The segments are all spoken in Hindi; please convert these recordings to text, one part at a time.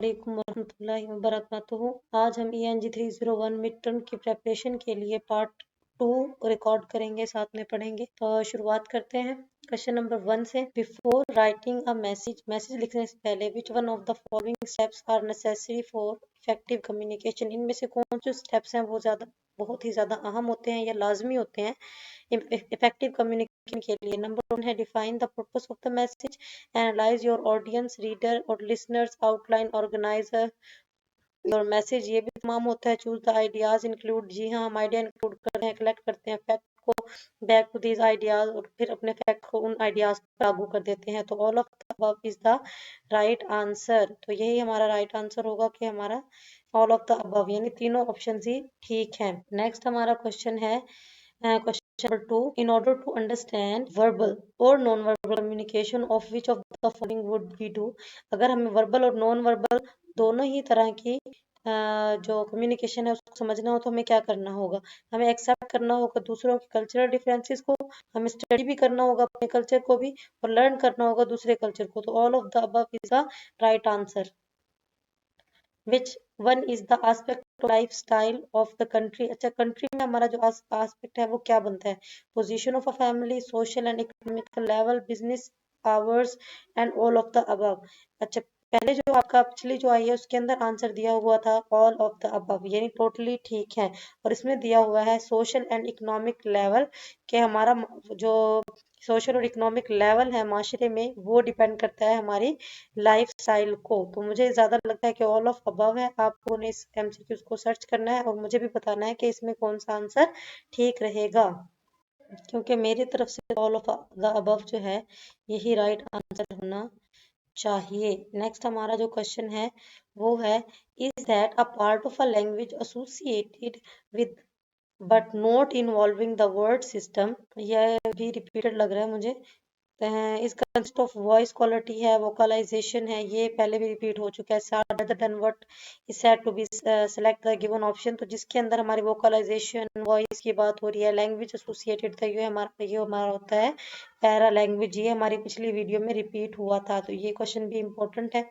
अस्सलामुअलैकुम वरहमतुल्लाहि वबरकातुहू। आज हम ENG 301 मिड टर्म की प्रेपरेशन के लिए पार्ट 2 रिकॉर्ड करेंगे, साथ में पढ़ेंगे। तो शुरुआत करते हैं क्वेश्चन नंबर 1 से। बिफोर राइटिंग अ मैसेज लिखने से पहले which one of the following steps are necessary for effective communication. इनमें से कौन से स्टेप्स हैं वो बहुत ही ज़्यादा अहम होते हैं या लाजमी होते हैं इफेक्टिव कम्युनिकेशन के लिए। नंबर 1 है define the purpose of the message, analyze your audience, reader और listeners, outline, organizer your message. ये भी तमाम होता है। चूज द आइडियाज इंक्लूड, जी हाँ हम आइडिया इंक्लूड करते हैं, कलेक्ट करते हैं फैक्ट को, बैक टू दीज आइडियाज और फिर अपने फैक्ट को उन आइडियाज पर लागू कर देते हैं। तो all of the above is the right answer. तो यही हमारा राइट आंसर होगा कि हमारा ऑल ऑफ द अबव यानी तीनों ऑप्शन ही ठीक है। नेक्स्ट हमारा क्वेश्चन है question number 2। In order to understand verbal or non-verbal communication, of which of the following would we do? अगर हमें वर्बल और नॉन वर्बल दोनों ही तरह की जो कम्युनिकेशन है उसको समझना हो तो हमें क्या करना होगा? हमें एक्सेप्ट करना होगा दूसरों के कल्चरल डिफरेंसेस को, हमें स्टडी भी करना होगा अपने कल्चर को भी, और लर्न करना होगा दूसरे कल्चर को। तो all of the above is the right answer. Which one is the aspect life style of the country. अच्छा, कंट्री में हमारा जो आस्पेक्ट है वो क्या बनता है? Position of a family, social and economical level, business hours and all of the above. अच्छा, पहले जो आपका पिछली जो आई है उसके अंदर आंसर दिया हुआ था ऑल ऑफ द अबव, यानी टोटली ठीक है। और इसमें दिया हुआ है सोशल एंड इकोनॉमिक लेवल के हमारा जो सोशल और इकोनॉमिक लेवल है माशरे में वो डिपेंड करता है हमारी लाइफ स्टाइल को। तो मुझे ज्यादा लगता है कि ऑल ऑफ अबव है। आप लोगों ने इस MCQs को सर्च करना है और मुझे भी बताना है कि इसमें कौन सा आंसर ठीक रहेगा, क्योंकि मेरी तरफ से ऑल ऑफ द अबव जो है यही राइट आंसर होना चाहिए। नेक्स्ट हमारा जो क्वेश्चन है वो है is that a part of a language associated with but not involving the word system. यह भी रिपीटेड लग रहा है मुझे। इसका कंसिस्ट ऑफ वॉइस क्वालिटी है, वोकलाइजेशन है, ये पहले भी रिपीट हो चुका है। rather than what is said to be select the given option। तो जिसके अंदर हमारी वोकलाइजेशन वॉइस की बात हो रही है, लैंग्वेज एसोसिएटेड था, ये हमारा होता है पैरा लैंग्वेज। ये हमारी पिछली वीडियो में रिपीट हुआ था, तो ये क्वेश्चन भी इंपॉर्टेंट है।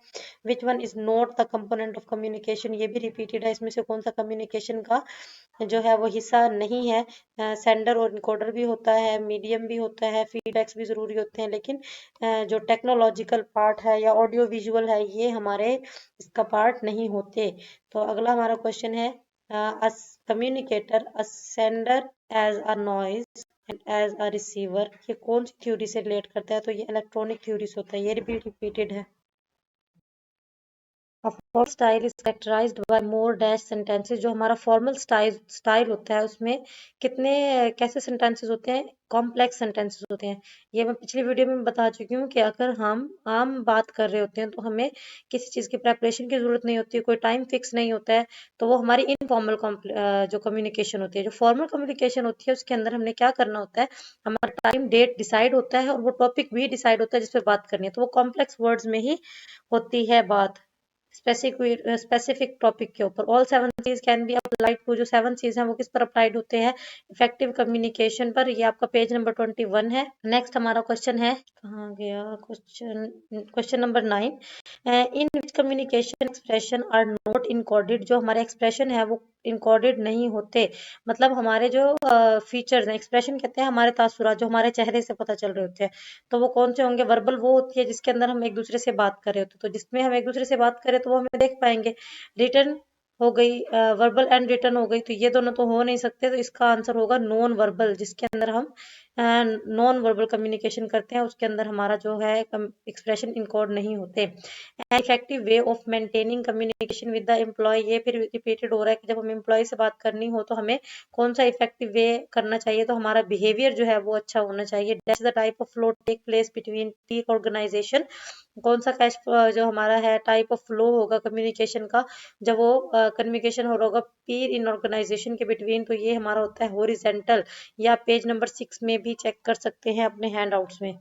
Which one is not the component of communication, ये भी रिपीटेड है। इसमें से कौन सा कम्युनिकेशन का जो है वो हिस्सा नहीं है? सेंडर और इनकोडर भी होता है, मीडियम भी होता है, फीडबैक्स भी जरूरी होते हैं, लेकिन जो टेक्नोलॉजिकल पार्ट है या ऑडियो विजुअल है ये हमारे इसका पार्ट नहीं होते। तो अगला हमारा क्वेश्चन है communicator a sender as a noise and as a receiver, ये कौन सी थ्योरी से रिलेट करता है? तो ये इलेक्ट्रॉनिक थ्योरी से होता है, ये भी रिपीटेड है। Formal style is characterized by more dash sentences. जो हमारा फॉर्मल स्टाइल होता है उसमें कितने कैसे सेंटेंसेस होते हैं? कॉम्प्लेक्स सेंटेंसेस होते हैं। ये मैं पिछली वीडियो में बता चुकी हूँ कि अगर हम आम बात कर रहे होते हैं तो हमें किसी चीज़ की प्रेपरेशन की जरूरत नहीं होती है, कोई टाइम फिक्स नहीं होता है, तो वो हमारी इनफॉर्मल जो कम्युनिकेशन होती है। जो फॉर्मल कम्युनिकेशन होती है उसके अंदर हमने क्या करना होता है, हमारा टाइम डेट डिसाइड होता है और वो टॉपिक भी डिसाइड होता है जिस पे बात करनी है, तो वो कॉम्प्लेक्स वर्ड्स में ही होती है बात स्पेसिफिक टॉपिक के ऊपर। All 7 C's can be applied to, जो 7 C's हैं वो किस पर अप्लाइड होते हैं? इफेक्टिव कम्युनिकेशन पर। ये आपका पेज नंबर 21 है। नेक्स्ट हमारा क्वेश्चन है, कहाँ गया question number 9। In which communication expression are not encoded. जो हमारे एक्सप्रेशन है वो इनकोडेड नहीं होते, मतलब हमारे जो फीचर्स हैं, एक्सप्रेशन कहते हैं हमारे तासुरात जो हमारे चेहरे से पता चल रहे होते हैं, तो वो कौन से होंगे? वर्बल वो होती है जिसके अंदर हम एक दूसरे से बात कर रहे होते हैं, तो जिसमें हम एक दूसरे से बात करें तो वो हमें देख पाएंगे। रिटर्न हो गई, वर्बल एंड रिटर्न हो गई, तो ये दोनों तो हो नहीं सकते, तो इसका आंसर होगा नॉन वर्बल, जिसके अंदर हम नॉन वर्बल कम्युनिकेशन करते हैं, उसके अंदर हमारा जो है एक्सप्रेशन इनकोड नहीं होते। Effective way of maintaining communication with the employ, ये फिर रिपीटेड हो रहा है कि जब हम एम्प्लॉय से बात करनी हो तो हमें कौन सा इफेक्टिव वे करना चाहिए? तो हमारा बिहेवियर जो है वो अच्छा होना चाहिए। That's the type of flow take place between the organization. कौन सा कैश जो हमारा है टाइप ऑफ फ्लो होगा कम्युनिकेशन का जब वो कम्युनिकेशन हो रहा होगा पीर इन ऑर्गेनाइजेशन के बिटवीन, तो ये हमारा होता है हॉरिजेंटल, या पेज नंबर 6 में भी चेक कर सकते हैं अपने हैंड आउट्स में।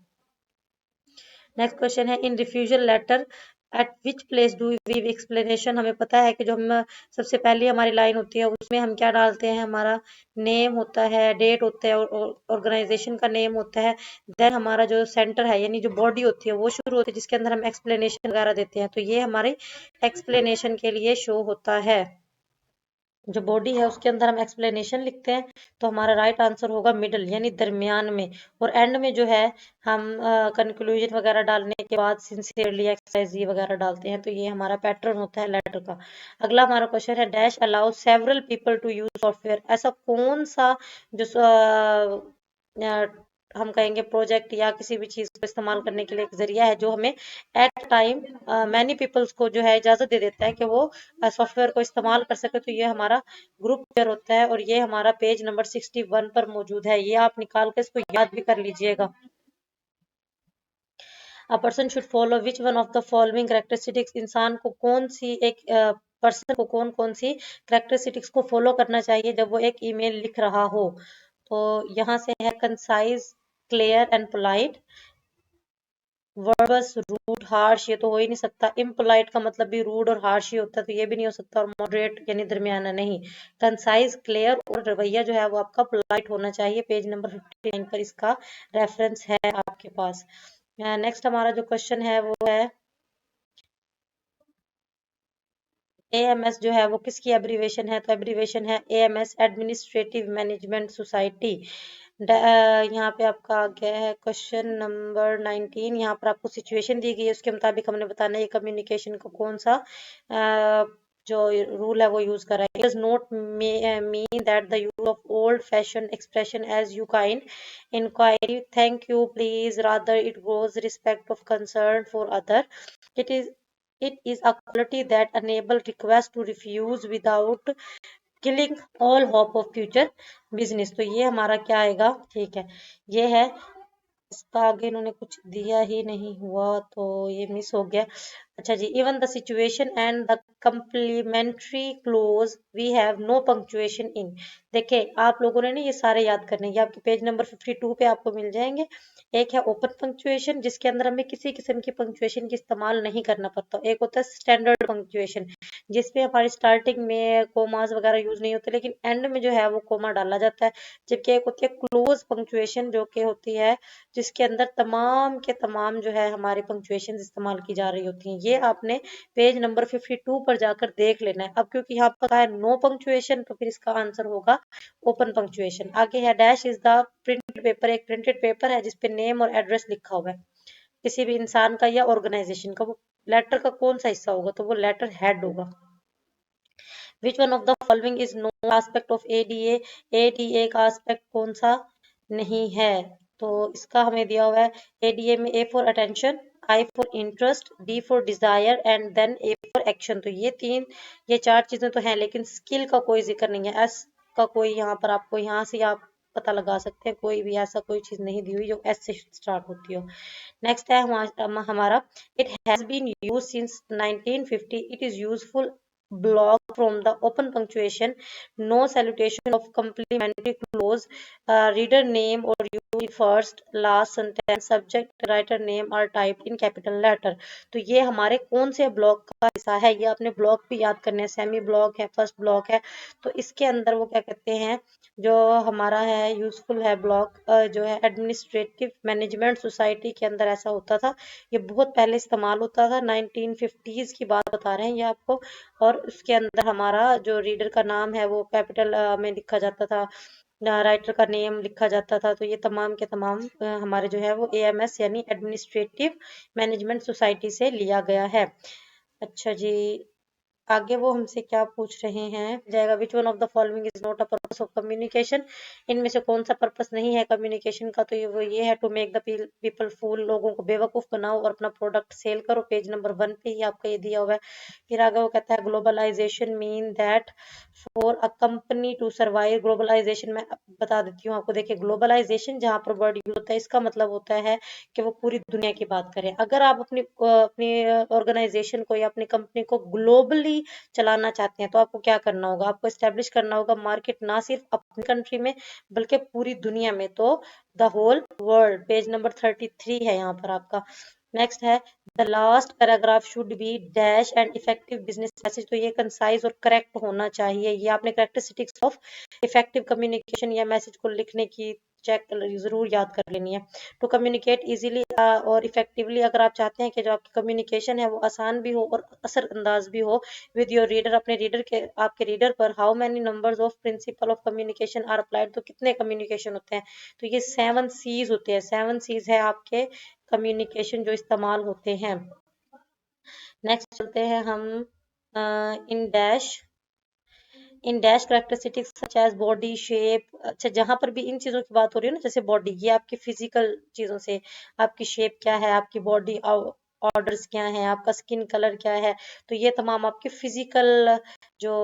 नेक्स्ट क्वेश्चन है in refusal letter at which place do we explanation, हमें पता है कि जो हम सबसे पहली हमारी लाइन होती है उसमें हम क्या डालते हैं, हमारा नेम होता है, डेट होता है और ऑर्गेनाइजेशन का नेम होता है। देन हमारा जो सेंटर है यानी जो बॉडी होती है वो शुरू होती है जिसके अंदर हम एक्सप्लेनेशन वगैरह देते हैं, तो ये हमारी एक्सप्लेनेशन के लिए शो होता है। जो बॉडी है उसके अंदर हम एक्सप्लेनेशन लिखते हैं, तो हमारा राइट आंसर होगा मिडल यानी दरमियान में। और एंड में जो है हम कंक्लूजन वगैरह डालने के बाद सिंसियरली एक्सरसाइज वगैरह डालते हैं, तो ये हमारा पैटर्न होता है लेटर का। अगला हमारा क्वेश्चन है dash allow several people to use software, ऐसा कौन सा जो हम कहेंगे प्रोजेक्ट या किसी भी चीज को इस्तेमाल करने के लिए एक जरिया है जो हमें एट टाइम मैनी पीपल्स को जो है इजाजत दे देता है कि वो सॉफ्टवेयर को इस्तेमाल कर सके, तो ये हमारा ग्रुप शेयर होता है और ये हमारा पेज नंबर 61 पर मौजूद है, ये आप निकाल के इसको याद भी कर लीजिएगा। A person should follow which one of the following characteristics, इंसान को कौन सी एक पर्सन को कौन कौन सी कैरेक्टरिस्टिक्स को फॉलो करना चाहिए जब वो एक ईमेल लिख रहा हो। तो यहाँ से है concise, clear and polite, verbose, rude, harsh, ये तो हो ही नहीं सकता। इम्पोलाइट का मतलब भी रूड और हार्श ही होता है, तो ये भी नहीं हो सकता। और मॉडरेट यानी दरमियाना नहीं। कंसाइज, क्लियर और रवैया जो है वो आपका पोलाइट होना चाहिए। पेज नंबर 59 पर इसका रेफरेंस है आपके पास। नेक्स्ट हमारा जो क्वेश्चन है वो है एएमएस जो है वो किसकी एब्रीवेशन है, तो एब्रीवेशन है एएमएस एडमिनिस्ट्रेटिव मैनेजमेंट सोसाइटी। यहाँ पे आपका आ गया है क्वेश्चन नंबर 19। यहाँ पर आपको सिचुएशन दी गई है, उसके मुताबिक हमने बताना है कम्युनिकेशन को कौन सा जो रूल है वो यूज कर रहा है। Does not mean that the use of old fashion expression as you kind, inquiry, thank you, please, rather it goes respect of concern for other, it is it is a quality that enable request to refuse without killing all hope of future business। तो ये हमारा क्या आएगा, ठीक है, ये है। इसका आगे इन्होंने कुछ दिया ही नहीं हुआ तो ये मिस हो गया। अच्छा जी, even the situation and the complimentary close we have no punctuation in. देखिए आप लोगों ने ना ये सारे याद करने, ये आपके पेज नंबर 52 पे आपको मिल जाएंगे। एक है ओपन पंक्चुएशन जिसके अंदर हमें किसी किस्म की पंक्चुएशन की इस्तेमाल नहीं करना पड़ता। एक होता है स्टैंडर्ड पंक्चुएशन जिसपे हमारी स्टार्टिंग में कोमास वगैरह यूज नहीं होते लेकिन एंड में जो है वो कोमा डाला जाता है। जबकि एक होती है क्लोज पंक्चुएशन जो कि होती है जिसके अंदर तमाम के तमाम जो है हमारी पंक्चुएशन इस्तेमाल की जा रही होती हैं। ये आपने पेज नंबर 52 पर जाकर देख लेना है। अब क्योंकि यहाँ पर है नो पंक्चुएशन तो फिर इसका आंसर होगा ओपन पंक्चुएशन। आगे है dash is the printed paper, एक प्रिंटेड पेपर है जिसपे नेम और एड्रेस लिखा हुआ है किसी भी इंसान का या ऑर्गेनाइजेशन का। वो लेटर का कौन सा हिस्सा होगा, तो वो लेटर हेड होगा। Which one of the following is no aspect of ADA, ADA का एस्पेक्ट कौन सा नहीं है, तो इसका हमें दिया हुआ है एडीए में A for attention, I for interest, D for desire and then A for action. तो ये चार चीजें तो हैं लेकिन स्किल का कोई जिक्र नहीं है। एस का कोई यहाँ पर आपको यहाँ से आप पता लगा सकते हैं, कोई भी ऐसा कोई चीज नहीं दी हुई जो एस से स्टार्ट होती हो। नेक्स्ट है हमारा it has been use since 1950, it is useful block from the open punctuation, no salutation of complimentary clause, reader name or use first last sentence, subject writer name are typed in capital letter। तो ये हमारे कौन से ब्लॉक का हिस्सा है, ये अपने ब्लॉक भी याद करने हैं। सेमी ब्लॉक है, फर्स्ट ब्लॉक है, तो इसके अंदर वो क्या कहते हैं जो हमारा है यूजफुल है ब्लॉक जो है एडमिनिस्ट्रेटिव मैनेजमेंट सोसाइटी के अंदर ऐसा होता था। ये बहुत पहले इस्तेमाल होता था, 1950s की बात बता रहे हैं ये आपको। और उसके अंदर हमारा जो रीडर का नाम है वो कैपिटल में लिखा जाता था, राइटर का नेम लिखा जाता था। तो ये तमाम के तमाम हमारे जो है वो एएमएस यानी एडमिनिस्ट्रेटिव मैनेजमेंट सोसाइटी से लिया गया है। अच्छा जी, आगे वो हमसे क्या पूछ रहे हैं जाएगा, विच one of the following is not a purpose of communication, इनमें से कौन सा पर्पस नहीं है कम्युनिकेशन का, तो ये है टू मेक द पीपल फूल, लोगों को बेवकूफ बनाओ और अपना प्रोडक्ट सेल करो। पेज नंबर 1 पे ही आपका ये दिया हुआ है। फिर आगे वो कहता है globalization mean that for a company to survive, globalization में बता देती हूँ आपको। देखिए ग्लोबलाइजेशन जहाँ पर वर्ड यूज होता है इसका मतलब होता है कि वो पूरी दुनिया की बात करें। अगर आप अपनी ऑर्गेनाइजेशन को या अपनी कंपनी को ग्लोबली चलाना चाहते हैं तो आपको क्या करना होगा, आपको एस्टेब्लिश करना होगा मार्केट ना सिर्फ अपनी कंट्री में बल्कि पूरी दुनिया में, तो the whole world. Page number 33 है यहाँ पर आपका। नेक्स्ट है the last paragraph should be dash and effective business message, तो ये कंसाइज और करेक्ट होना चाहिए। ये आपने करेक्टरिस्टिक्स ऑफ इफेक्टिव कम्युनिकेशन या मैसेज को लिखने की चेक जरूर याद कर लेनी है। टू कम्युनिकेट इजीली और इफेक्टिवली, अगर आप चाहते हैं कि जो आपकी कम्युनिकेशन है वो आसान भी हो और असरअंदाज भी हो विद योर रीडर, अपने रीडर के, आपके रीडर पर, how many numbers of principle of communication are applied, तो कितने कम्युनिकेशन होते हैं, तो ये 7 सीज होते हैं। 7 सीज है आपके कम्युनिकेशन जो इस्तेमाल होते हैं। नेक्स्ट चलते हैं हम in dash. In dash characteristics such as body shape, अच्छा जहां पर भी इन चीजों की बात हो रही है ना, जैसे बॉडी, ये आपकी फिजिकल चीजों से, आपकी शेप क्या है, आपकी बॉडी ऑर्डर्स क्या है, आपका स्किन कलर क्या है, तो ये तमाम आपकी फिजिकल जो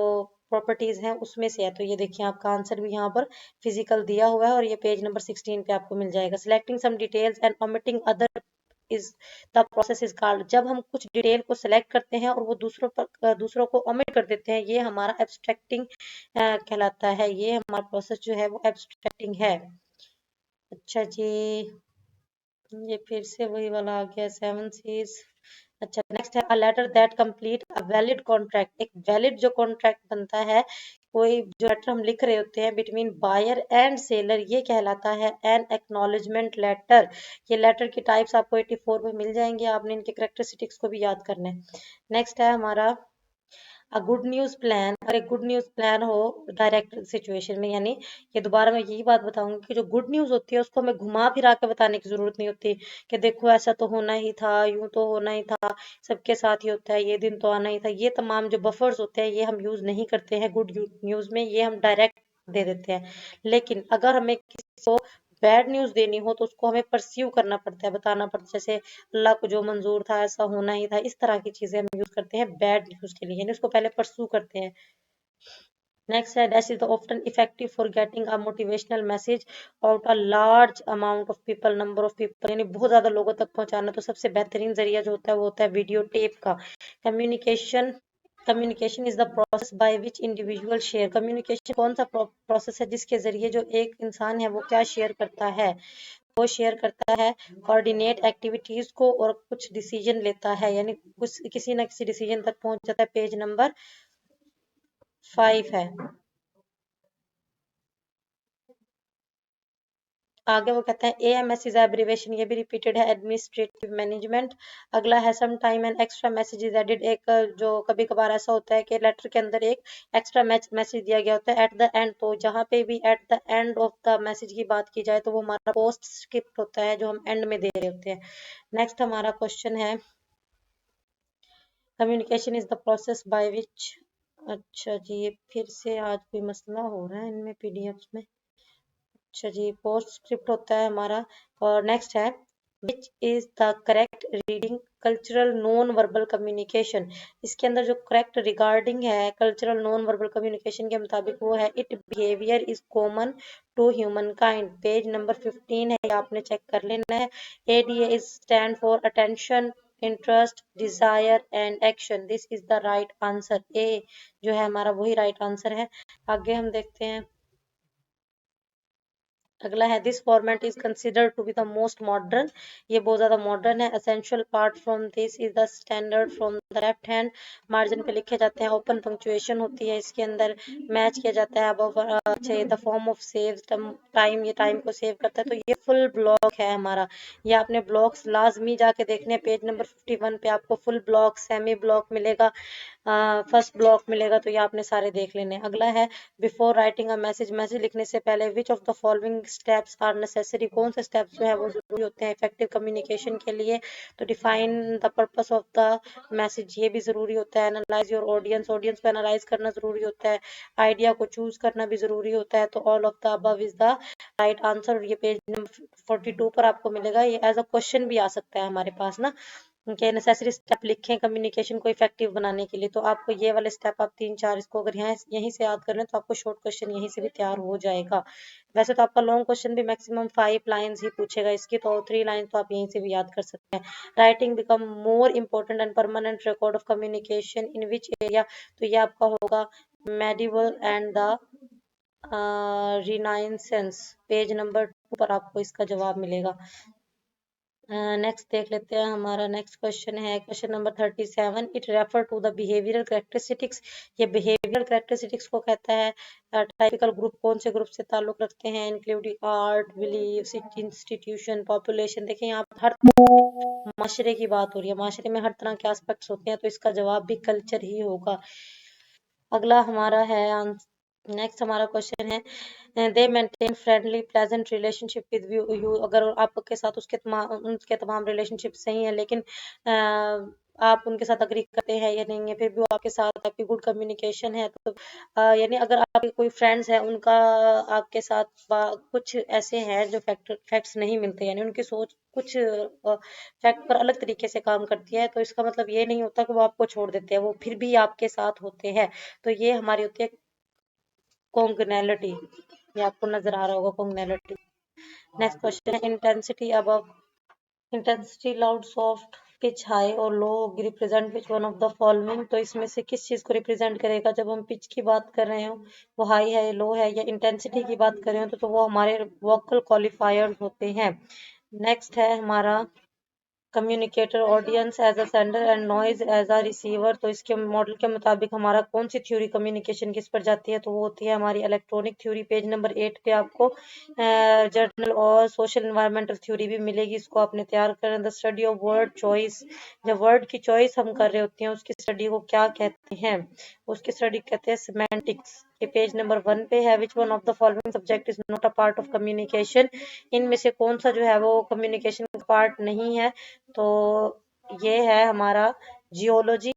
प्रॉपर्टीज हैं उसमें से है। तो ये देखिए आपका आंसर भी यहाँ पर फिजिकल दिया हुआ है और ये पेज नंबर 16 पे आपको मिल जाएगा। Selecting some details and omitting other is the process is called, जब हम कुछ डिटेल को सिलेक्ट करते हैं और वो दूसरों को ओमिट कर देते हैं, ये हमारा एब्स्ट्रैक्टिंग कहलाता है। ये हमारा प्रोसेस जो है वो एब्स्ट्रैक्टिंग है। अच्छा जी, ये फिर से वही वाला आ गया 7 सीज। अच्छा नेक्स्ट है a letter that complete a valid contract, एक वैलिड जो कॉन्ट्रैक्ट बनता है, कोई जो लेटर हम लिख रहे होते हैं बिटवीन बायर एंड सेलर, ये कहलाता है एन एक्नॉलेजमेंट लेटर। ये लेटर की टाइप्स आपको 84 में मिल जाएंगे, आपने इनके करेक्टरिस्टिक्स को भी याद करना है। नेक्स्ट है हमारा अ गुड न्यूज प्लान, और एक गुड न्यूज प्लान हो डायरेक्ट सिचुएशन में, यानी ये दोबारा मैं यही बात बताऊंगी कि जो गुड न्यूज होती है उसको हमें घुमा फिरा के बताने की जरूरत नहीं होती कि देखो ऐसा तो होना ही था, यूं तो होना ही था, सबके साथ ही होता है, ये दिन तो आना ही था। ये तमाम जो बफर्स होते हैं ये हम यूज नहीं करते हैं गुड न्यूज में, ये हम डायरेक्ट दे देते हैं। लेकिन अगर हमें किसी को बैड न्यूज देनी हो तो उसको हमें परस्यू करना पड़ता है, बताना पड़ता है, जैसे अल्लाह को जो मंजूर था ऐसा होना ही था, इस तरह की चीजें हम यूज करते हैं बैड न्यूज के लिए, यानी उसको पहले परस्यू करते हैं। नेक्स्ट है that is the often effective for getting a motivational message out a large amount of people, number of people, यानी बहुत ज्यादा लोगों तक पहुंचाना, तो सबसे बेहतरीन जरिया जो होता है वो होता है वीडियो टेप का। Communication communication is the process by which individual share, communication कौन सा प्रोसेस है जिसके जरिए जो एक इंसान है वो क्या शेयर करता है, वो शेयर करता है कोऑर्डिनेट एक्टिविटीज को और कुछ डिसीजन लेता है, यानी कुछ किसी ना किसी डिसीजन तक पहुंच जाता है। पेज नंबर 5 है। आगे वो कहता है एएमएस इज एब्रिवेशन, ये भी रिपीटेड है, एडमिनिस्ट्रेटिव मैनेजमेंट। अगला है some time and extra message is added, एक जो कभी कभार ऐसा होता है कि लेटर के अंदर एक एक्स्ट्रा मैसेज दिया गया होता है एट द एंड, तो जहाँ पे भी at the end of the message की बात की जाए तो वो हमारा पोस्ट स्क्रिप्ट होता है जो हम एंड में दे रहे होते हैं। नेक्स्ट हमारा क्वेश्चन है communication is the process by which, अच्छा जी ये फिर से आज कोई मसला हो रहा है इनमें पीडीएफ में। अच्छा जी पोस्ट स्क्रिप्ट होता है हमारा। और नेक्स्ट है which is the correct reading cultural non verbal communication, इसके अंदर जो करेक्ट रिगार्डिंग है कल्चरल नॉन वर्बल कम्युनिकेशन के मुताबिक वो है it behavior is common to humankind. Page number 15 है, ये आपने चेक कर लेना है। ADA is stand for attention, interest, desire and action, this is the right answer. A जो है हमारा वही राइट आंसर है। आगे हम देखते हैं अगला है this format is considered to be the most modern, ये बहुत ज्यादा मॉडर्न है। Essential part from this is the standard from the left hand, margin पे लिखे जाते हैं, ओपन पंक्चुएशन होती है इसके अंदर, मैच किया जाता है अब अच्छा the form of save time, ये टाइम को सेव करता है। तो ये फुल ब्लॉक है हमारा, ये आपने ब्लॉक्स लाजमी जाके देखने, पेज नंबर 51 पे आपको फुल ब्लॉक सेमी ब्लॉक मिलेगा, फर्स्ट ब्लॉक मिलेगा, तो ये आपने सारे देख लेने। अगला है before writing a message, message लिखने से पहले which of the following steps are necessary, कौन से स्टेप्स जो है वो जरूरी होते हैं इफेक्टिव कम्युनिकेशन के लिए, तो define the purpose of the message, ये भी जरूरी होता है। एनालाइज योर ऑडियंस, ऑडियंस को एनालाइज करना जरूरी होता है। आइडिया को चूज करना भी जरूरी होता है। तो all of the above is the right answer, और ये पेज नंबर 42 पर आपको मिलेगा। ये एज अ क्वेश्चन भी आ सकता है हमारे पास ना, के नेसेसरी स्टेप लिखें कम्युनिकेशन को इफेक्टिव बनाने के लिए, तो आपको ये वाले स्टेप आप 3-4 इसको अगर यहाँ यहीं से याद कर लें तो आपको शॉर्ट क्वेश्चन यहीं से भी तैयार हो जाएगा। वैसे तो आपका लॉन्ग क्वेश्चन भी मैक्सिमम 5 लाइंस ही पूछेगा इसकी, तो 3 लाइन तो आप यहीं से भी याद कर सकते हैं। Writing become more important and permanent record of communication in which area, तो ये आपका होगा medieval and the renaissance, page number 2 पर आपको इसका जवाब मिलेगा। नेक्स्ट देख लेते हैं, हमारा नेक्स्ट क्वेश्चन है question number 37। It refer to the behavioural characteristics. ये बिहेवियरल कैरेक्टरिस्टिक्स को कहता है। टाइपिकल ग्रुप कौन से ग्रुप से ताल्लुक रखते हैं? Including art, belief, institution, population. देखिए यहाँ पर हर माशरे की बात हो रही है, माशरे में हर तरह के एस्पेक्ट्स होते हैं, तो इसका जवाब भी कल्चर ही होगा। अगला हमारा है नेक्स्ट हमारा क्वेश्चन है दे maintain friendly pleasant relationship with you. अगर आपके साथ उनके तमाम रिलेशनशिप सही है, लेकिन आप उनके साथ अग्री करते हैं या नहीं है, फिर भी वो आपके साथ आपकी गुड कम्युनिकेशन है, तो यानी अगर आपके कोई फ्रेंड्स हैं उनका आपके साथ कुछ ऐसे हैं जो फैक्ट्स नहीं मिलते, यानी उनकी सोच कुछ फैक्ट पर अलग तरीके से काम करती है, तो इसका मतलब ये नहीं होता कि वो आपको छोड़ देते हैं, वो फिर भी आपके साथ होते हैं। तो ये हमारी होती है कॉन्गनेलिटी। ये आपको नजर आ रहा होगा कॉन्गनेलिटी। नेक्स्ट क्वेश्चन है intensity above. Intensity loud, soft, pitch high और low represent which one of the following. तो इसमें से किस चीज को रिप्रेजेंट करेगा? जब हम पिच की बात कर रहे हो वो हाई है, लो है, या इंटेंसिटी की बात कर रहे हो तो वो हमारे वोकल क्वालिफायर्स होते हैं। नेक्स्ट है हमारा communicator audience as a sender and noise as a receiver. तो इसके मॉडल के मुताबिक हमारा कौन सी थ्योरी कम्युनिकेशन किस पर जाती है? तो वो होती है हमारी इलेक्ट्रॉनिक थ्योरी। पेज नंबर 8 पे आपको जर्नल और सोशल इन्वायरमेंटल थ्योरी भी मिलेगी, इसको आपने तैयार करना। The study of word choice. जब वर्ड की चॉइस हम कर रहे होते हैं उसकी स्टडी को क्या कहते हैं? उसकी स्टडी कहते हैं सिमेंटिक्स। ये पेज नंबर 1 पे है। विच one of the following subject is not a part of communication. इनमें से कौन सा जो है वो कम्युनिकेशन का पार्ट नहीं है? तो ये है हमारा जियोलॉजी।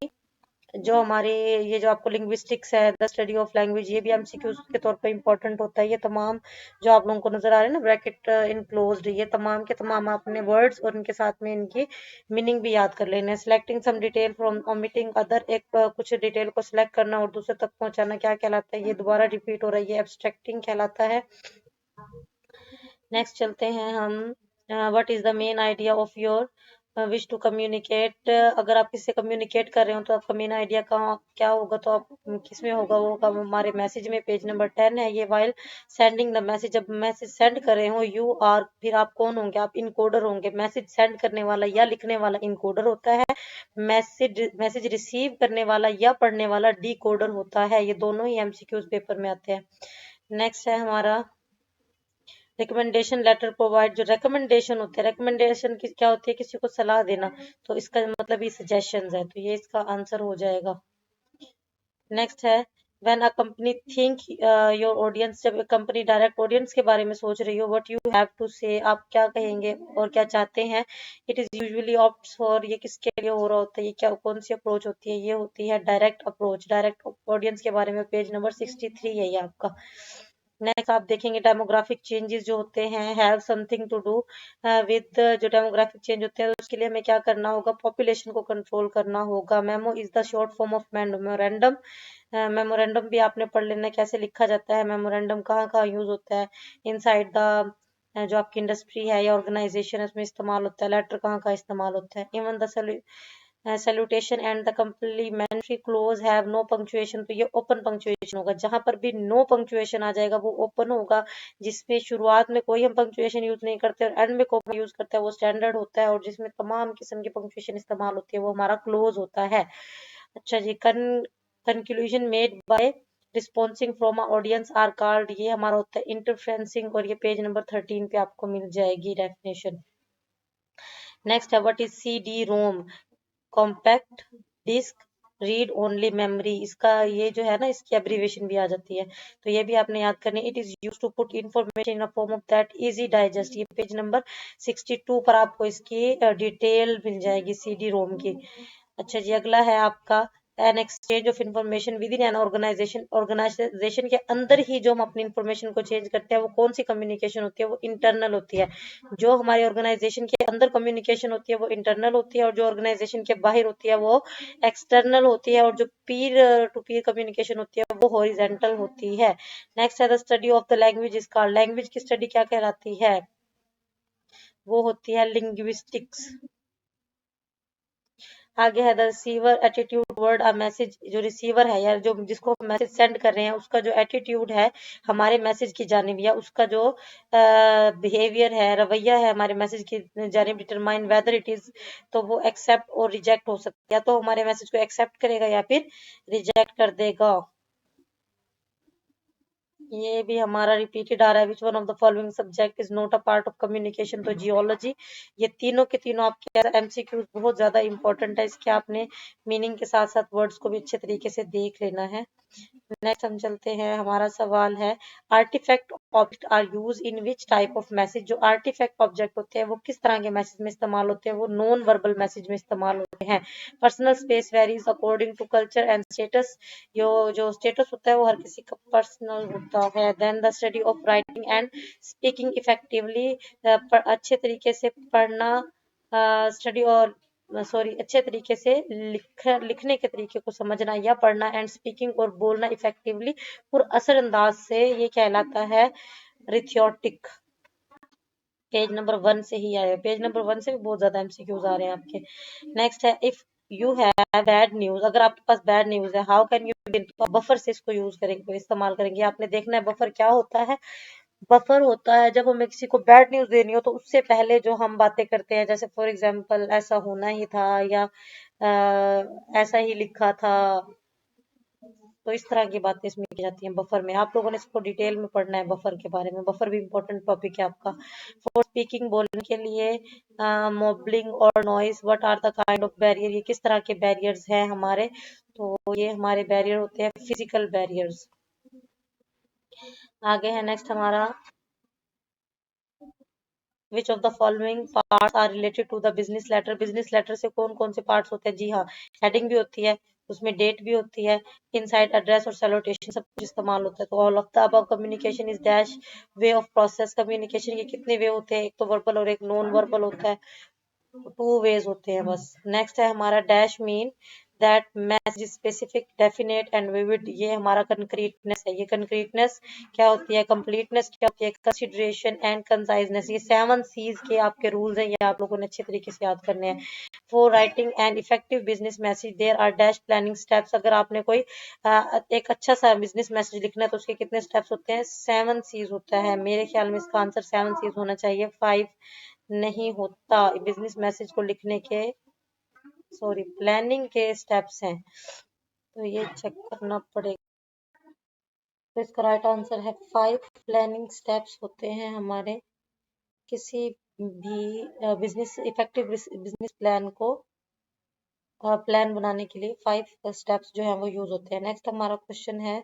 जो हमारे ये जो आपको लिंग्विस्टिक्स है, द स्टडी ऑफ लैंग्वेज, ये भी एमसीक्यू के तौर पे इंपॉर्टेंट होता है। ये तमाम जो आप लोगों को नजर आ रहे हैं ना ब्रैकेट इनक्लोज्ड, ये तमाम के तमाम आपने वर्ड्स और इनके साथ में इनकी मीनिंग भी याद कर लेना है। Selecting some detail from omitting other. एक कुछ डिटेल को सिलेक्ट करना और दूसरे तक पहुंचाना क्या कहलाता है? ये दोबारा रिपीट हो रहा है, ये एब्स्ट्रैक्टिंग कहलाता है। नेक्स्ट चलते हैं हम। What is the main idea of your wish to communicate. अगर आप किससे कम्युनिकेट कर रहे हो तो आपका मेन आइडिया कहाँ क्या होगा? तो आप किस में होगा? वो होगा हमारे मैसेज में। पेज नंबर 10 है ये। वाइल सेंडिंग द मैसेज, जब मैसेज सेंड कर रहे हो यू आर, फिर आप कौन होंगे? आप इनकोडर होंगे। मैसेज सेंड करने वाला या लिखने वाला इनकोडर होता है। मैसेज रिसीव करने वाला या पढ़ने वाला डिकोडर होता है। ये दोनों ही एमसीक्यूज पेपर में आते हैं। नेक्स्ट है हमारा रिकमेंडेशन लेटर प्रोवाइड। जो रिकमेंडेशन होते हैं, रिकमेंडेशन की क्या होती है? किसी को सलाह देना, तो इसका मतलब ये सजेशंस है, तो ये इसका आंसर हो जाएगा। नेक्स्ट है when a company think your audience. जब कंपनी डायरेक्ट ऑडियंस के बारे में सोच रही हो, व्हाट यू हैव टू से, आप क्या कहेंगे और क्या चाहते हैं? It is usually opts for. ये किसके लिए हो रहा होता है? ये क्या कौन सी अप्रोच होती है? ये होती है डायरेक्ट अप्रोच। डायरेक्ट ऑडियंस के बारे में पेज नंबर 63 है ये आपका। नेक्स्ट आप देखेंगे डेमोग्राफिक चेंजेस जो होते हैं have something to do with. जो डेमोग्राफिक चेंज होते हैं उसके लिए हमें क्या करना होगा? पॉपुलेशन को कंट्रोल करना होगा। Memo is the short form of memorandum. Memorandum भी आपने पढ़ लेना कैसे लिखा जाता है। मेमोरेंडम कहाँ कहाँ यूज होता है? इनसाइड द जो आपकी इंडस्ट्री है या ऑर्गेनाइजेशन है उसमें इस्तेमाल होता है। लेटर कहाँ कहाँ इस्तेमाल होता है? Even the salutation and the complimentary close have no punctuation. तो ये ओपन पंक्चुएशन होगा। जहां पर भी नो पंक्चुएशन आ जाएगा वो ओपन होगा। जिसमें शुरुआत में कोई हम पंक्चुएशन यूज नहीं करते और एंड में कोई यूज करता है वो स्टैंडर्ड होता है। और जिसमें तमाम किस्म की पंक्चुएशन इस्तेमाल होती है वो हमारा क्लोज होता है। अच्छा जी, conclusion made by responsing from audience are called. ये हमारा होता है इंटरफ्रेंसिंग, और ये पेज नंबर 13 पे आपको मिल जाएगी डेफिनेशन। नेक्स्ट है what is C D ROM. Compact disc read only memory. इसका ये जो है ना इसकी एब्रीवेशन भी आ जाती है, तो ये भी आपने याद करनी। It is use to put information in a form of that easy digest. ये पेज नंबर 62 पर आपको इसकी डिटेल मिल जाएगी सीडी रोम की। अच्छा जी, अगला है आपका an exchange of information within an organization. Organization के अंदर ही जो हम अपनी इंफॉर्मेशन को चेंज करते हैं वो कौन सी कम्युनिकेशन होती है? वो इंटरनल होती है। जो हमारी ऑर्गेनाइजेशन के अंदर कम्युनिकेशन होती है वो इंटरनल होती है, और जो ऑर्गेनाइजेशन के बाहर होती है वो एक्सटर्नल होती है, और जो पीर टू पीर कम्युनिकेशन होती है वो हॉरिजेंटल होती है। नेक्स्ट है the study of the language is called. Language की स्टडी क्या कहलाती है? वो होती है लिंग्विस्टिक्स। आगे है the receiver attitude toward a message, जो रिसीवर है या जो जिसको मैसेज सेंड कर रहे हैं उसका जो एटीट्यूड है हमारे मैसेज की जानिब, या उसका जो बिहेवियर है, रवैया है हमारे मैसेज की जानिब, डिटरमाइन वेदर इट इज, तो वो एक्सेप्ट और रिजेक्ट हो सकता है, या तो हमारे मैसेज को एक्सेप्ट करेगा या फिर रिजेक्ट कर देगा। ये भी हमारा रिपीटेड आ रहा है। विच one of the following subject is not a part of communication, तो जियोलॉजी। ये तीनों के तीनों आपके एमसीक्यूज बहुत ज्यादा इंपॉर्टेंट है, इसके आपने मीनिंग के साथ साथ वर्ड्स को भी अच्छे तरीके से देख लेना है। नेक्स्ट हम चलते हैं, हमारा सवाल है artifact object are use in which type of message. जो आर्टिफैक्ट ऑब्जेक्ट होते हैं वो किस तरह के मैसेज में इस्तेमाल होते हैं, वो नॉन वर्बल मैसेज में इस्तेमाल होते हैं। Personal space varies according to culture and status. जो स्टेटस होता है वो हर किसी का पर्सनल होता है। Then the study of writing and speaking effectively, अच्छे तरीके से पढ़ना, स्टडी और अच्छे तरीके से लिखने के तरीके को समझना या पढ़ना, एंड स्पीकिंग और बोलना इफेक्टिवली और असरअंदाज से, ये कहलाता है रिथ्योटिक। पेज नंबर 1 से ही आए, पेज नंबर 1 से भी बहुत ज्यादा एमसीक्यूज आ रहे हैं आपके। नेक्स्ट है, if you have bad news, अगर आपके पास बैड न्यूज है, हाउ कैन यू, बफर से इसको यूज करेंगे, इस्तेमाल करेंगे। आपने देखना है बफर क्या होता है। बफर होता है जब हमें किसी को बैड न्यूज देनी हो तो उससे पहले जो हम बातें करते हैं, जैसे फॉर एग्जांपल ऐसा होना ही था, या ऐसा ही लिखा था, तो इस तरह की बातें इसमें की जाती हैं बफर में। आप लोगों ने इसको डिटेल में पढ़ना है बफर के बारे में, बफर भी इंपॉर्टेंट टॉपिक है आपका। फॉर स्पीकिंग, बोलने के लिए, मोबलिंग और noise, what are the kind of barrier, ये किस तरह के बैरियर्स हैं हमारे, तो ये हमारे बैरियर होते हैं फिजिकल बैरियर्स। आगे है नेक्स्ट हमारा, which of the following parts are related to the business letter. Business letter से कौन कौन से पार्ट्स होते हैं, जी हाँ, हेडिंग भी होती है, उसमें डेट भी होती है, इनसाइड एड्रेस और सैल्यूटेशन सब कुछ इस्तेमाल होता है। तो all of the above communication is dash way of process. Communication के कितने वे होते हैं, एक तो वर्बल और एक नॉन वर्बल होता है, टू वेज होते हैं बस। नेक्स्ट है हमारा dash mean that message specific, definite and vivid, ये हमारा कंक्रीटनेस है। ये कंक्रीटनेस क्या होती है, कंप्लीटनेस क्या होती है, कंसिडरेशन एंड कंसाइजनेस। ये 7 सीज के आपके रूल्स हैं, ये आप लोगों ने अच्छे तरीके से याद करने हैं। For writing and effective business message there are dash planning steps. अगर आपने कोई एक अच्छा सा बिजनेस मैसेज लिखना है तो उसके कितने स्टेप्स होते हैं, 7 सीज होता है। मेरे ख्याल में इसका आंसर 7 सीज होना चाहिए, 5 नहीं होता। बिजनेस मैसेज को लिखने के, सॉरी, प्लानिंग के स्टेप्स हैं, तो ये चेक करना पड़ेगा। तो इसका राइट आंसर है 5 प्लानिंग स्टेप्स होते हैं हमारे किसी भी बिजनेस, इफेक्टिव बिजनेस प्लान को प्लान बनाने के लिए 5 स्टेप्स जो है वो यूज होते हैं। नेक्स्ट हमारा क्वेश्चन है,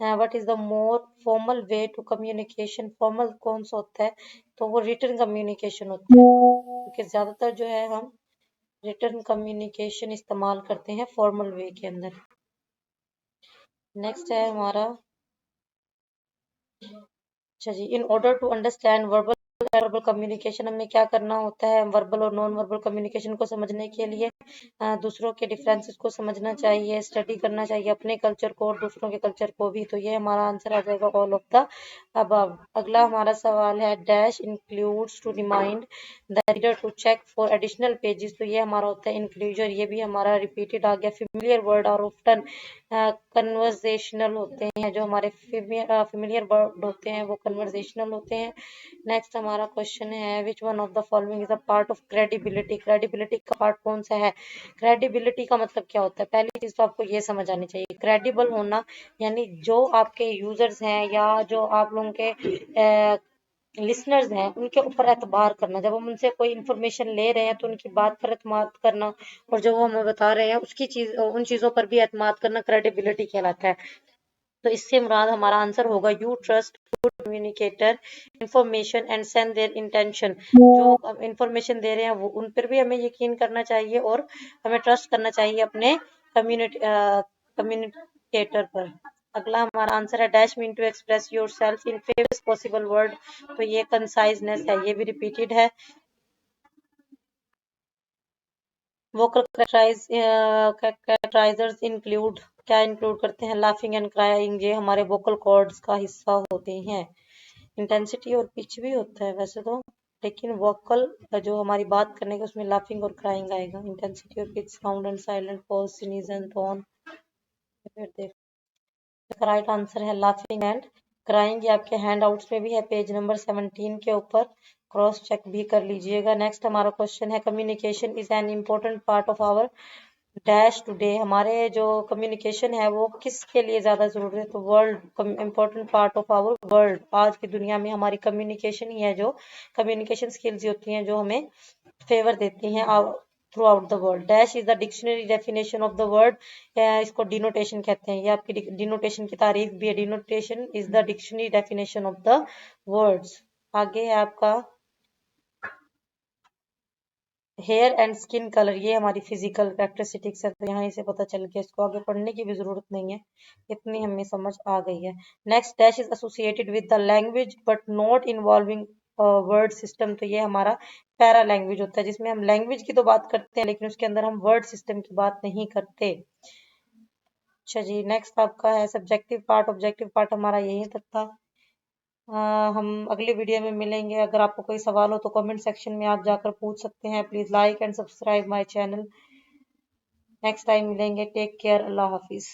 what is the more formal way to communication. Formal कौन सा होता है, तो वो रिटन कम्युनिकेशन होता है, क्योंकि ज्यादातर जो है हम रिटर्न कम्युनिकेशन इस्तेमाल करते हैं फॉर्मल वे के अंदर। नेक्स्ट है हमारा, अच्छा जी, in order to understand verbal verbal communication, हमें क्या करना होता है, वर्बल और नॉन वर्बल कम्युनिकेशन को समझने के लिए दूसरों के डिफरेंसेस को समझना चाहिए, स्टडी करना चाहिए अपने कल्चर को और दूसरों के कल्चर को भी। तो ये हमारा आंसर आ जाएगा ऑल ऑफ द अबव। अगला हमारा सवाल है, dash includes to remind the reader to check for additional pages. तो ये हमारा होता है इंक्लूजर, ये भी हमारा रिपीटेड आ गया। फेमिलियर वर्ड और ऑफ्टन कन्वर्सेशनल होते हैं, जो हमारे फेमिलियर वर्ड होते हैं वो कन्वर्सेशनल होते हैं। नेक्स्ट हमारा क्वेश्चन है, विच one of the following is a part of credibility. Credibility का पार्ट कौन सा है, क्रेडिबिलिटी का मतलब क्या होता है, पहली चीज तो आपको ये समझ आनी चाहिए। क्रेडिबल होना यानी जो आपके यूजर्स हैं या जो आप लोगों के लिसनर्स हैं उनके ऊपर एतबार करना। जब हम उनसे कोई इन्फॉर्मेशन ले रहे हैं तो उनकी बात पर एतमाद करना, और जो वो हमें बता रहे हैं उसकी चीज, उन चीजों पर भी एतमाद करना क्रेडिबिलिटी कहलाता है। तो इससे मुराद हमारा आंसर होगा, you trust good communicator information and send their intention. जो इंफॉर्मेशन दे रहे हैं वो उन पर भी हमें यकीन करना चाहिए और हमें ट्रस्ट करना चाहिए अपने कम्युनिकेटर पर। अगला हमारा आंसर है, dash mean to express yourself in fewest possible word. तो ये कंसाइजनेस है, ये भी रिपीटेड है। वोकल कैरेक्टराइजर्स इंक्लूड, क्या इंक्लूड करते हैं, लाफिंग एंड क्राइंग, ये हमारे वोकल कॉर्ड्स का हिस्सा होते हैं। इंटेंसिटी और पिच भी होता है वैसे तो, लेकिन वोकल जो हमारी बात करने का उसमें लाफिंग और क्राइंग आएगा। Intensity of pitch, sound and silent pause, sneezing, tone. फिर देख, राइट आंसर है लाफिंग एंड क्राइंग। ये आपके हैंड आउट्स में भी है, पेज नंबर 17 के ऊपर, क्रॉस चेक भी कर लीजिएगा। नेक्स्ट हमारा क्वेश्चन है, communication is an important part of our dash today. हमारे जो कम्युनिकेशन है वो किसके लिए ज्यादा जरूरी है? तो world, important part of our world. आज की दुनिया में हमारी कम्युनिकेशन ही है, जो कम्युनिकेशन स्किल्स होती हैं जो हमें फेवर देती हैं through out the world. Dash is the dictionary definition of the word. इसको डिनोटेशन कहते हैं, ये आपकी डिनोटेशन की तारीफ भी है। Denotation is the dictionary definition of the words. आगे है आपका हेयर एंड स्किन कलर, ये हमारी फिजिकल कैरेक्टरिस्टिक्स है, तो यहाँ से पता चल गया, इसको आगे पढ़ने की भी जरूरत नहीं है, इतनी हमें समझ आ गई है। Next, dash is associated with the language but not involving word system. तो ये हमारा पैरा लैंग्वेज होता है, जिसमें हम लैंग्वेज की तो बात करते हैं लेकिन उसके अंदर हम वर्ड सिस्टम की बात नहीं करते। अच्छा जी, नेक्स्ट आपका है सब्जेक्टिव पार्ट। ऑब्जेक्टिव पार्ट हमारा यही तक था। हम अगले वीडियो में मिलेंगे। अगर आपको कोई सवाल हो तो कमेंट सेक्शन में आप जाकर पूछ सकते हैं। Please like and subscribe my channel. Next time मिलेंगे। Take care. अल्लाह हाफिज।